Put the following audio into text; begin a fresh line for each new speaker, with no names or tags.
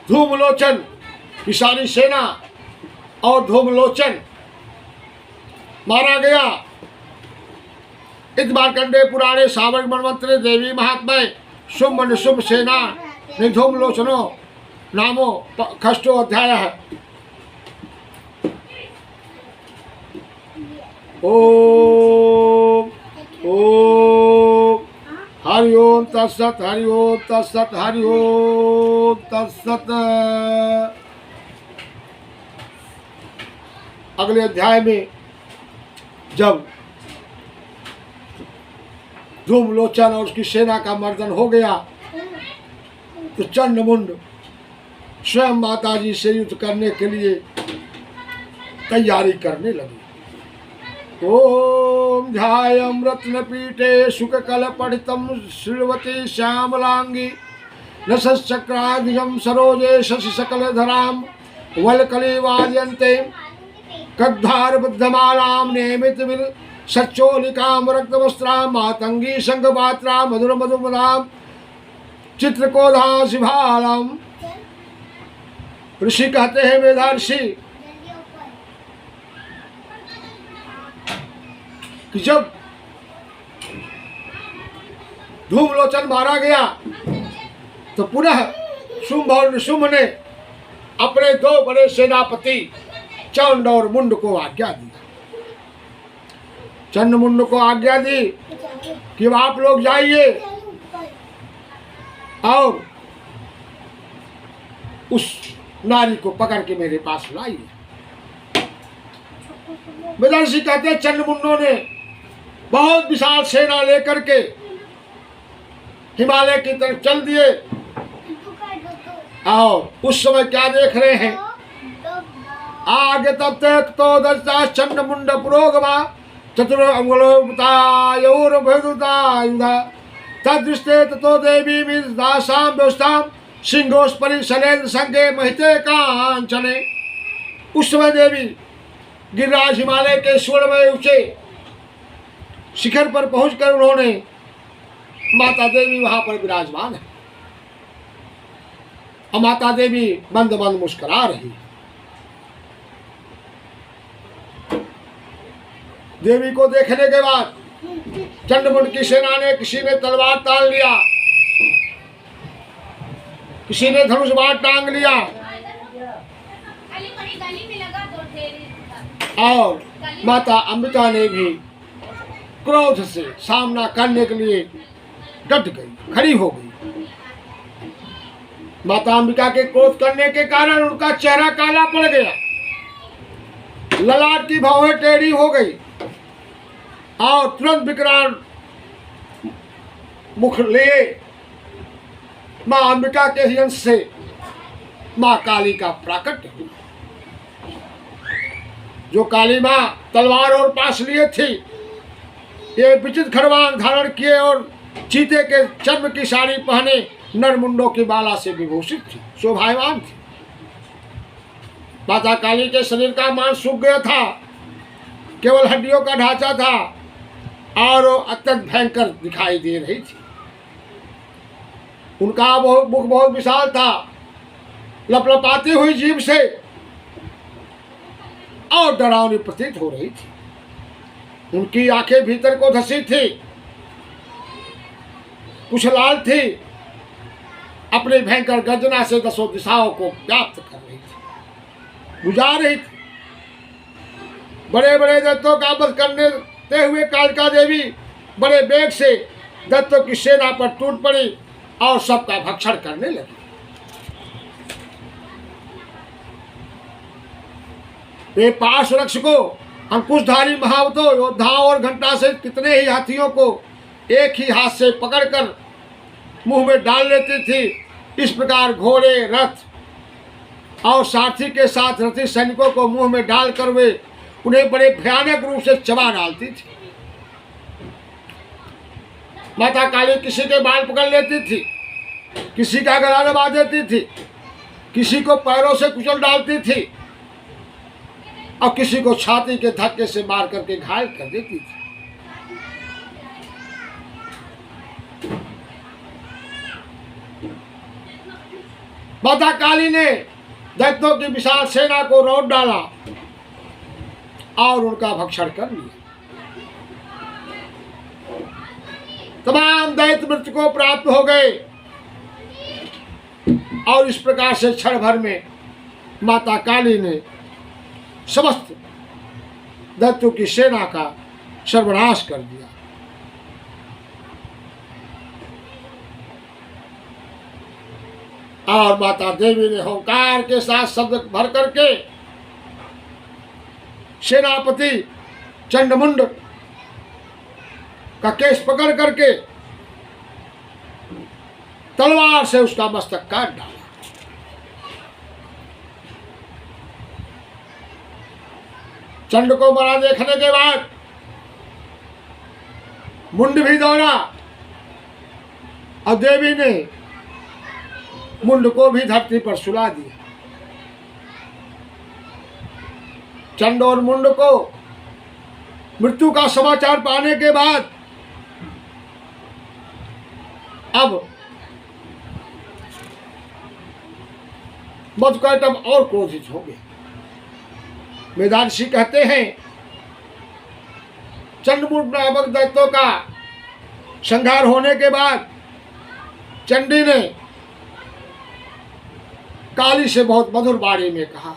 धूमलोचन की सारी सेना और धूमलोचन मारा गया। इस मार्कंडेय पुराणे सावर्ग मनवंतरे देवी महात्मय शुभ निशुभ सेना निधूमलोचनो नामो खष्टो अध्याय है। ओम ओम हरि ओम तत्सत हरि ओम तत्सत हरि ओम तत्सत। अगले अध्याय में जब धूमलोचन और उसकी सेना का मर्दन हो गया तो चंडमुंड स्वयं माता जी से युद्ध करने के लिए तैयारी करने लगी। ओम ध्यायं रत्नपीठे शुककलपठितं श्रीवती श्यामलांगी नशश्चक्राधिगं सरोजे शशिशकलधरां वल्कलीवाद्यन्ते कद्धारबद्धमालां नियमितविल सच्चोलिकां रक्तवस्त्रां मातंगी शंखपात्रां मधुरमधुमदां चित्रकोधाशिभालां। ऋषि कहते हैं वेदर्षि कि जब धूमलोचन मारा गया तो पुनः शुंभ और निशुंभ ने अपने दो बड़े सेनापति चंड और मुंड को आज्ञा दी। चंड मुंड को आज्ञा दी कि आप लोग जाइए और उस नारी को पकड़ के मेरे पास लाइए। वेदर्षि कहते हैं चंड मुंडों ने बहुत विशाल सेना लेकर के हिमालय की तरफ चल दिए और उस समय क्या देख रहे हैं, आगे तब तक तो दर्शा चंड मुंड पुरोगमा चतुर्ंगलोयुधा तदृष्टे ततो देवी दासां व्यवस्थां सिंहोस्परि शैलेन्द्र संगे महिते कांचने। उस समय देवी गिरिराज हिमालय के स्वर्णमय ऊंचे शिखर पर पहुंचकर उन्होंने माता देवी वहां पर विराजमान है और माता देवी मंद मंद मुस्कुरा रही है। देवी को देखने के बाद चंडमुंड की सेना ने किसी ने तलवार तान लिया, किसी ने धनुष बाण टांग लिया और माता अंबिका ने भी क्रोध से सामना करने के लिए डट गई, खड़ी हो गई। माता अंबिका के क्रोध करने के कारण उनका चेहरा काला पड़ गया, ललाट की भौहें टेढ़ी हो गई और तुरंत विकराल मुख लिए मां अंबिका के ही अंश से मां काली का प्राकट्य हुआ। जो काली मां तलवार और पास लिए थी, ये विचित्र खड़वांग धारण किए और चीते के चर्म की साड़ी पहने नरमुंडों की बाला से विभूषित थी, शोभायमान थी। माता काली के शरीर का मांस सूख गया था, केवल हड्डियों का ढांचा था और वो अत्यंत भयंकर दिखाई दे रही थी। उनका मुख बहुत विशाल था, लपलपाती हुई जीभ से और डरावनी प्रतीत हो रही थी। उनकी आंखें भीतर को धसी थी, कुछ लाल थी, अपनी भयंकर गर्जना से दसों दिशाओं को व्याप्त कर रही थी, बुझा रही थी। बड़े बड़े दैत्यों का वध करने हुए कालिका देवी बड़े वेग से दैत्यों की सेना पर टूट पड़ी और सबका भक्षण करने लगी। वे पाश रक्षकों, अंकुशधारी महावतों, योद्धाओं और घंटा से कितने ही हाथियों को एक ही हाथ से पकड़कर मुंह में डाल लेती थी। इस प्रकार घोड़े, रथ और सारथी के साथ रथी सैनिकों को मुंह में डालकर वे उन्हें बड़े भयानक रूप से चबा डालती थी। माता काली किसी के बाल पकड़ लेती थी, किसी का गला दबा देती थी, किसी को पैरों से कुचल डालती थी और किसी को छाती के धक्के से मार करके घायल कर देती थी। माता काली ने दैत्यों की विशाल सेना को रौंद डाला और उनका भक्षण कर लिया। तमाम दैत्य मृत्यु को प्राप्त हो गए और इस प्रकार से क्षण भर में माता काली ने समस्त दैत्यों की सेना का सर्वनाश कर दिया। और माता देवी ने होंकार के साथ शब्द भर करके सेनापति चंडमुंड का केस पकड़ करके तलवार से उसका मस्तक काट डाला। चंड को मरा देखने के बाद मुंड भी दौड़ा और देवी ने मुंड को भी धरती पर सुला दिया। चंड और मुंड को मृत्यु का समाचार पाने के बाद अब मधुकैटभ और क्रोधित हो गए। वेदांशी कहते हैं चंडमुंड नामक दैत्यों का संहार होने के बाद चंडी ने काली से बहुत मधुर वाणी में कहा,